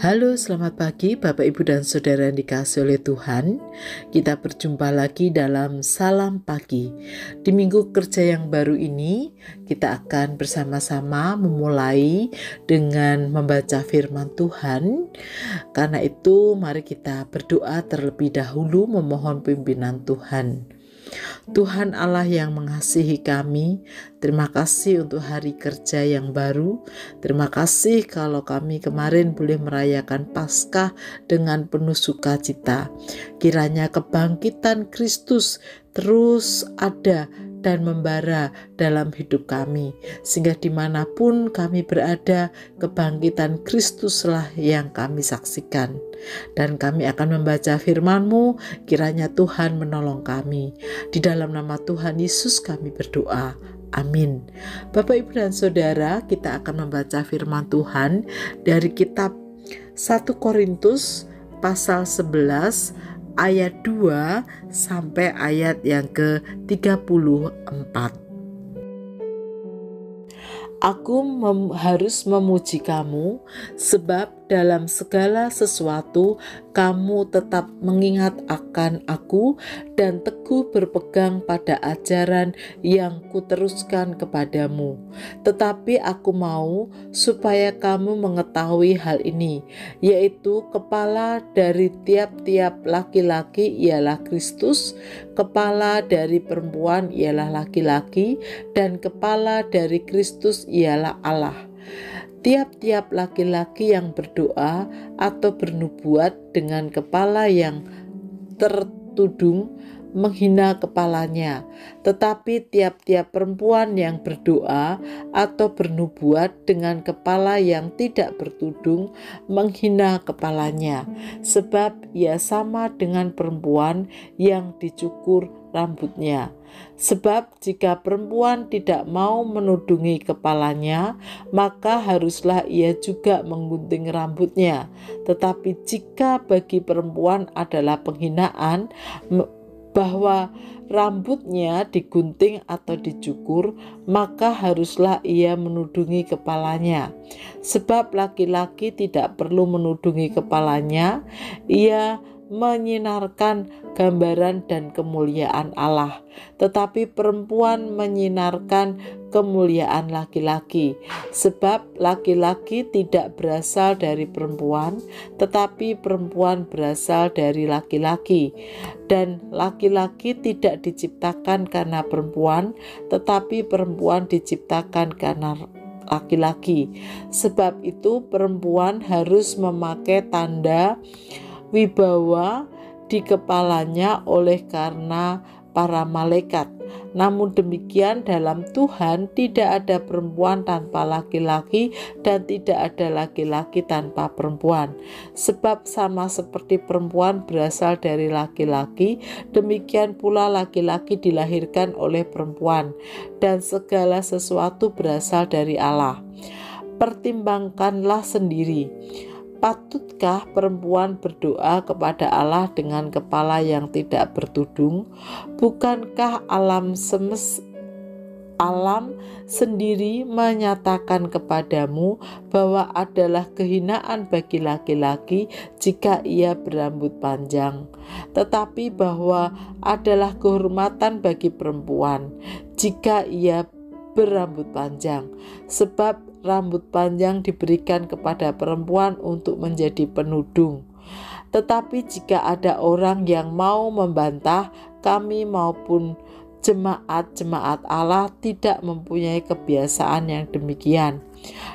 Halo, selamat pagi Bapak, Ibu, dan Saudara yang dikasihi oleh Tuhan. Kita berjumpa lagi dalam Salam Pagi. Di minggu kerja yang baru ini, kita akan bersama-sama memulai dengan membaca firman Tuhan. Karena itu, mari kita berdoa terlebih dahulu memohon pimpinan Tuhan. Tuhan Allah yang mengasihi kami, terima kasih untuk hari kerja yang baru. Terima kasih kalau kami kemarin boleh merayakan Paskah dengan penuh sukacita. Kiranya kebangkitan Kristus terus ada dan membara dalam hidup kami, sehingga dimanapun kami berada, kebangkitan Kristuslah yang kami saksikan. Dan kami akan membaca firman-Mu, kiranya Tuhan menolong kami. Di dalam nama Tuhan Yesus kami berdoa. Amin. Bapak, Ibu, dan Saudara, kita akan membaca firman Tuhan dari kitab 1 Korintus pasal 11 ayat 2 sampai ayat yang ke-34. Aku harus memuji kamu, sebab dalam segala sesuatu kamu tetap mengingat akan aku dan teguh berpegang pada ajaran yang kuteruskan kepadamu. Tetapi aku mau supaya kamu mengetahui hal ini, yaitu kepala dari tiap-tiap laki-laki ialah Kristus, kepala dari perempuan ialah laki-laki, dan kepala dari Kristus ialah Allah. Tiap-tiap laki-laki yang berdoa atau bernubuat dengan kepala yang tertudung menghina kepalanya, tetapi tiap-tiap perempuan yang berdoa atau bernubuat dengan kepala yang tidak bertudung menghina kepalanya, sebab ia sama dengan perempuan yang dicukur rambutnya. Sebab jika perempuan tidak mau menudungi kepalanya, maka haruslah ia juga menggunting rambutnya. Tetapi jika bagi perempuan adalah penghinaan bahwa rambutnya digunting atau dicukur, maka haruslah ia menudungi kepalanya. Sebab laki-laki tidak perlu menudungi kepalanya, ia menyinarkan gambaran dan kemuliaan Allah, tetapi perempuan menyinarkan kemuliaan laki-laki. Sebab laki-laki tidak berasal dari perempuan, tetapi perempuan berasal dari laki-laki. Dan laki-laki tidak diciptakan karena perempuan, tetapi perempuan diciptakan karena laki-laki. Sebab itu perempuan harus memakai tanda wibawa di kepalanya oleh karena para malaikat. Namun demikian dalam Tuhan tidak ada perempuan tanpa laki-laki dan tidak ada laki-laki tanpa perempuan. Sebab sama seperti perempuan berasal dari laki-laki, demikian pula laki-laki dilahirkan oleh perempuan, dan segala sesuatu berasal dari Allah. Pertimbangkanlah sendiri. Patutkah perempuan berdoa kepada Allah dengan kepala yang tidak bertudung? Bukankah alam sendiri menyatakan kepadamu bahwa adalah kehinaan bagi laki-laki jika ia berambut panjang, tetapi bahwa adalah kehormatan bagi perempuan jika ia berambut panjang, sebab rambut panjang diberikan kepada perempuan untuk menjadi penudung. Tetapi jika ada orang yang mau membantah, kami maupun jemaat-jemaat Allah tidak mempunyai kebiasaan yang demikian.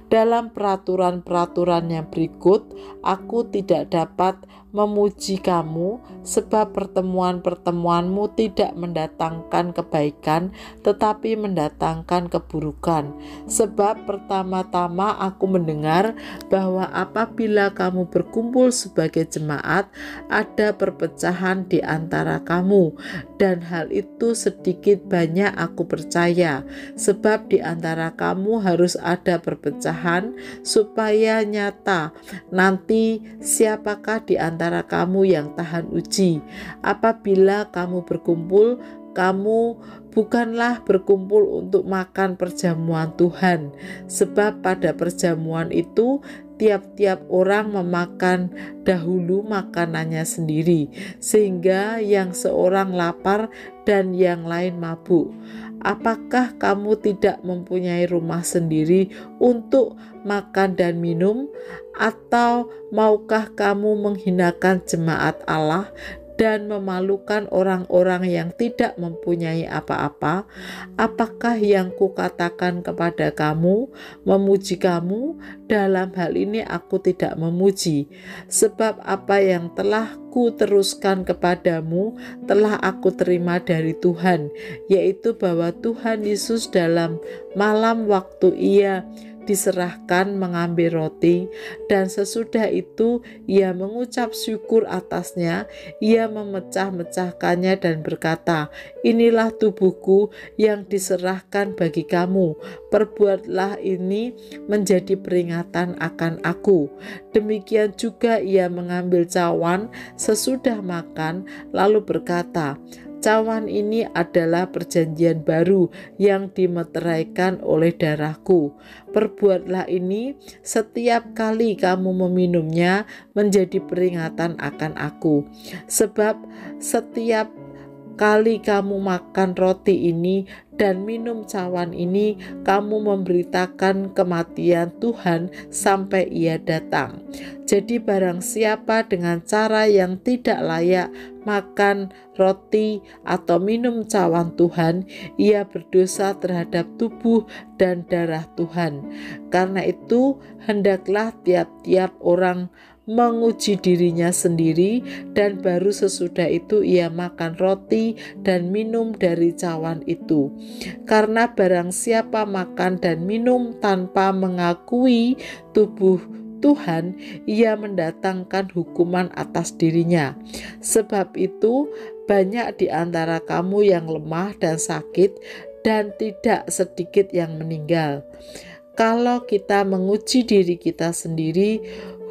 Dalam peraturan-peraturan yang berikut, aku tidak dapat memuji kamu, sebab pertemuan-pertemuanmu tidak mendatangkan kebaikan, tetapi mendatangkan keburukan. Sebab pertama-tama aku mendengar bahwa apabila kamu berkumpul sebagai jemaat, ada perpecahan di antara kamu, dan hal itu sedikit banyak aku percaya, sebab di antara kamu harus ada perpecahan, supaya nyata nanti siapakah di antara kamu yang tahan uji. Apabila kamu berkumpul, kamu bukanlah berkumpul untuk makan perjamuan Tuhan, sebab pada perjamuan itu tiap-tiap orang memakan dahulu makanannya sendiri, sehingga yang seorang lapar dan yang lain mabuk. Apakah kamu tidak mempunyai rumah sendiri untuk makan dan minum? Atau maukah kamu menghinakan jemaat Allah dan memalukan orang-orang yang tidak mempunyai apa-apa? Apakah yang kukatakan kepada kamu memuji kamu? Dalam hal ini aku tidak memuji, sebab apa yang telah kuteruskan kepadamu telah aku terima dari Tuhan, yaitu bahwa Tuhan Yesus dalam malam waktu Ia diserahkan mengambil roti, dan sesudah itu Ia mengucap syukur atasnya, Ia memecah-mecahkannya dan berkata, "Inilah tubuhku yang diserahkan bagi kamu, perbuatlah ini menjadi peringatan akan aku." Demikian juga Ia mengambil cawan sesudah makan, lalu berkata, "Cawan ini adalah perjanjian baru yang dimeteraikan oleh darahku. Perbuatlah ini setiap kali kamu meminumnya menjadi peringatan akan aku. Sebab setiap kali kamu makan roti ini dan minum cawan ini, kamu memberitakan kematian Tuhan sampai Ia datang. Jadi barang siapa dengan cara yang tidak layak makan roti atau minum cawan Tuhan, ia berdosa terhadap tubuh dan darah Tuhan. Karena itu, hendaklah tiap-tiap orang menguji dirinya sendiri, dan baru sesudah itu ia makan roti dan minum dari cawan itu. Karena barang siapa makan dan minum tanpa mengakui tubuh Tuhan, ia mendatangkan hukuman atas dirinya. Sebab itu banyak di antara kamu yang lemah dan sakit, dan tidak sedikit yang meninggal. Kalau kita menguji diri kita sendiri,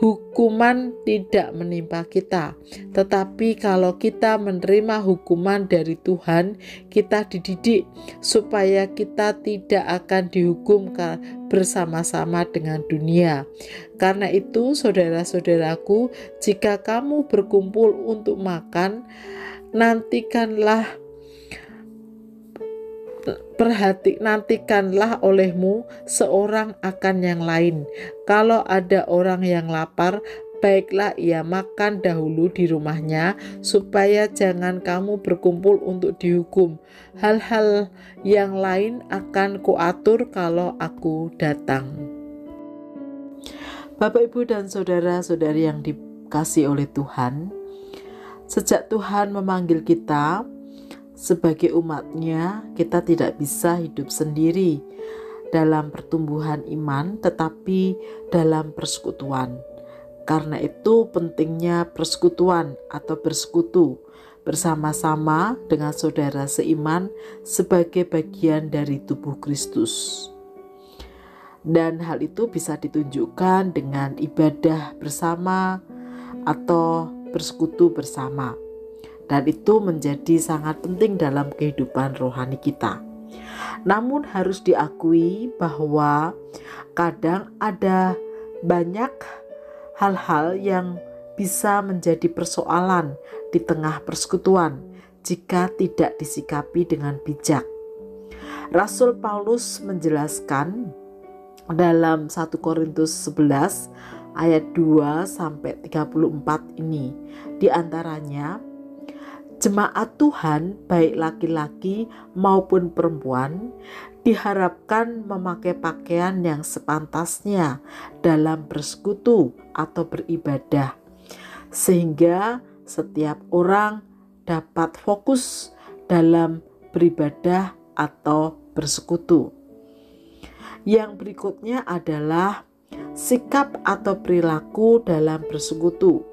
hukuman tidak menimpa kita. Tetapi kalau kita menerima hukuman dari Tuhan, kita dididik supaya kita tidak akan dihukum bersama-sama dengan dunia. Karena itu, saudara-saudaraku, jika kamu berkumpul untuk makan, nantikanlah olehmu seorang akan yang lain. Kalau ada orang yang lapar, baiklah ia makan dahulu di rumahnya, supaya jangan kamu berkumpul untuk dihukum. Hal-hal yang lain akan kuatur kalau aku datang. Bapak, Ibu, dan saudara-saudari yang dikasihi oleh Tuhan, sejak Tuhan memanggil kita sebagai umat-Nya, kita tidak bisa hidup sendiri dalam pertumbuhan iman, tetapi dalam persekutuan. Karena itu pentingnya persekutuan atau bersekutu bersama-sama dengan saudara seiman sebagai bagian dari tubuh Kristus. Dan hal itu bisa ditunjukkan dengan ibadah bersama atau bersekutu bersama. Dan itu menjadi sangat penting dalam kehidupan rohani kita. Namun harus diakui bahwa kadang ada banyak hal-hal yang bisa menjadi persoalan di tengah persekutuan jika tidak disikapi dengan bijak. Rasul Paulus menjelaskan dalam 1 Korintus 11 ayat 2-34 ini, di antaranya, jemaat Tuhan, baik laki-laki maupun perempuan, diharapkan memakai pakaian yang sepantasnya dalam bersekutu atau beribadah, sehingga setiap orang dapat fokus dalam beribadah atau bersekutu. Yang berikutnya adalah sikap atau perilaku dalam bersekutu.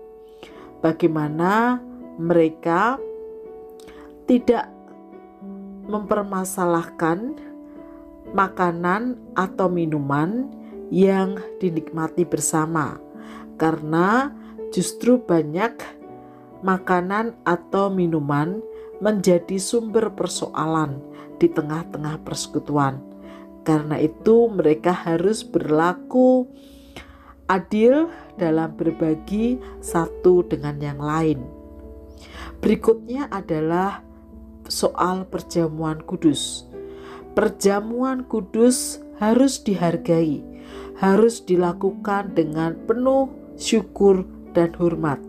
Bagaimana mereka tidak mempermasalahkan makanan atau minuman yang dinikmati bersama, karena justru banyak makanan atau minuman menjadi sumber persoalan di tengah-tengah persekutuan. Karena itu mereka harus berlaku adil dalam berbagi satu dengan yang lain. Berikutnya adalah soal perjamuan kudus. Perjamuan kudus harus dihargai, harus dilakukan dengan penuh syukur dan hormat.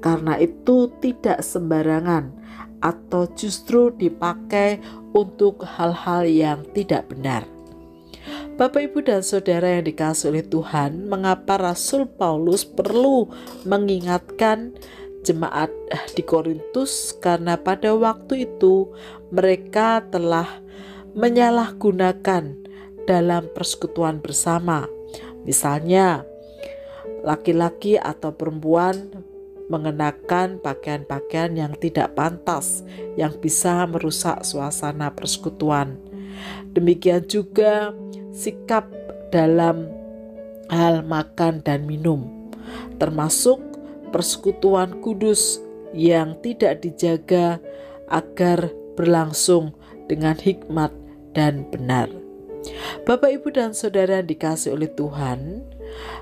Karena itu tidak sembarangan atau justru dipakai untuk hal-hal yang tidak benar. Bapak, Ibu, dan Saudara yang dikasihi oleh Tuhan, mengapa Rasul Paulus perlu mengingatkan jemaat di Korintus? Karena pada waktu itu mereka telah menyalahgunakan dalam persekutuan bersama. Misalnya, laki-laki atau perempuan mengenakan pakaian-pakaian yang tidak pantas, yang bisa merusak suasana persekutuan. Demikian juga sikap dalam hal makan dan minum, termasuk persekutuan kudus yang tidak dijaga agar berlangsung dengan hikmat dan benar. Bapak, Ibu, dan Saudara yang dikasihi oleh Tuhan,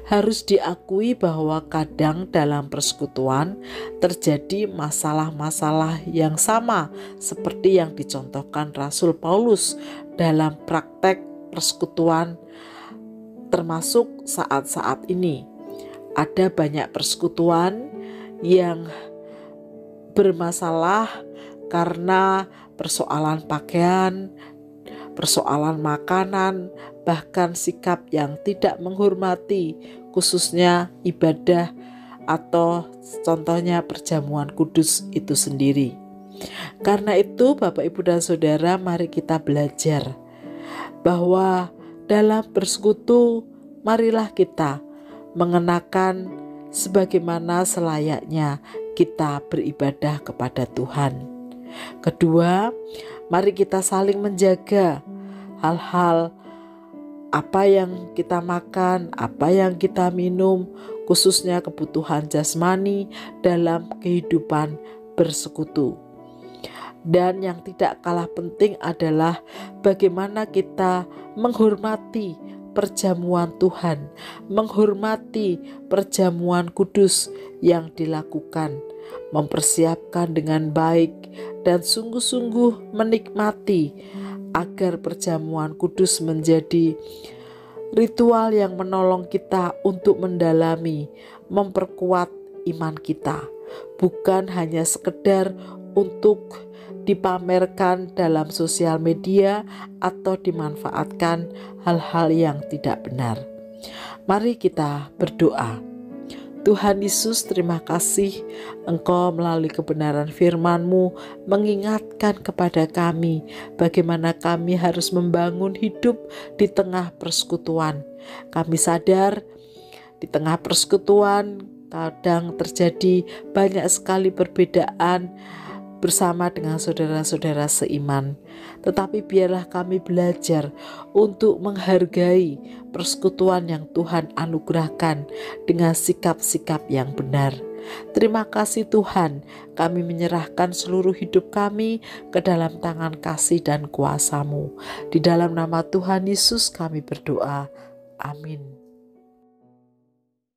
harus diakui bahwa kadang dalam persekutuan terjadi masalah-masalah yang sama seperti yang dicontohkan Rasul Paulus dalam praktek persekutuan, termasuk saat-saat ini. Ada banyak persekutuan yang bermasalah karena persoalan pakaian, persoalan makanan, bahkan sikap yang tidak menghormati, khususnya ibadah atau contohnya perjamuan kudus itu sendiri. Karena itu, Bapak, Ibu, dan Saudara, mari kita belajar bahwa dalam bersekutu, marilah kita mengenakan sebagaimana selayaknya kita beribadah kepada Tuhan. Kedua, mari kita saling menjaga hal-hal apa yang kita makan, apa yang kita minum, khususnya kebutuhan jasmani dalam kehidupan bersekutu. Dan yang tidak kalah penting adalah bagaimana kita menghormati perjamuan Tuhan, menghormati perjamuan kudus yang dilakukan, mempersiapkan dengan baik dan sungguh-sungguh menikmati agar perjamuan kudus menjadi ritual yang menolong kita untuk mendalami, memperkuat iman kita, bukan hanya sekedar untuk dipamerkan dalam sosial media atau dimanfaatkan hal-hal yang tidak benar. Mari kita berdoa. Tuhan Yesus, terima kasih Engkau melalui kebenaran firman-Mu mengingatkan kepada kami bagaimana kami harus membangun hidup di tengah persekutuan. Kami sadar di tengah persekutuan kadang terjadi banyak sekali perbedaan bersama dengan saudara-saudara seiman. Tetapi biarlah kami belajar untuk menghargai persekutuan yang Tuhan anugerahkan dengan sikap-sikap yang benar. Terima kasih Tuhan, kami menyerahkan seluruh hidup kami ke dalam tangan kasih dan kuasa-Mu. Di dalam nama Tuhan Yesus kami berdoa. Amin.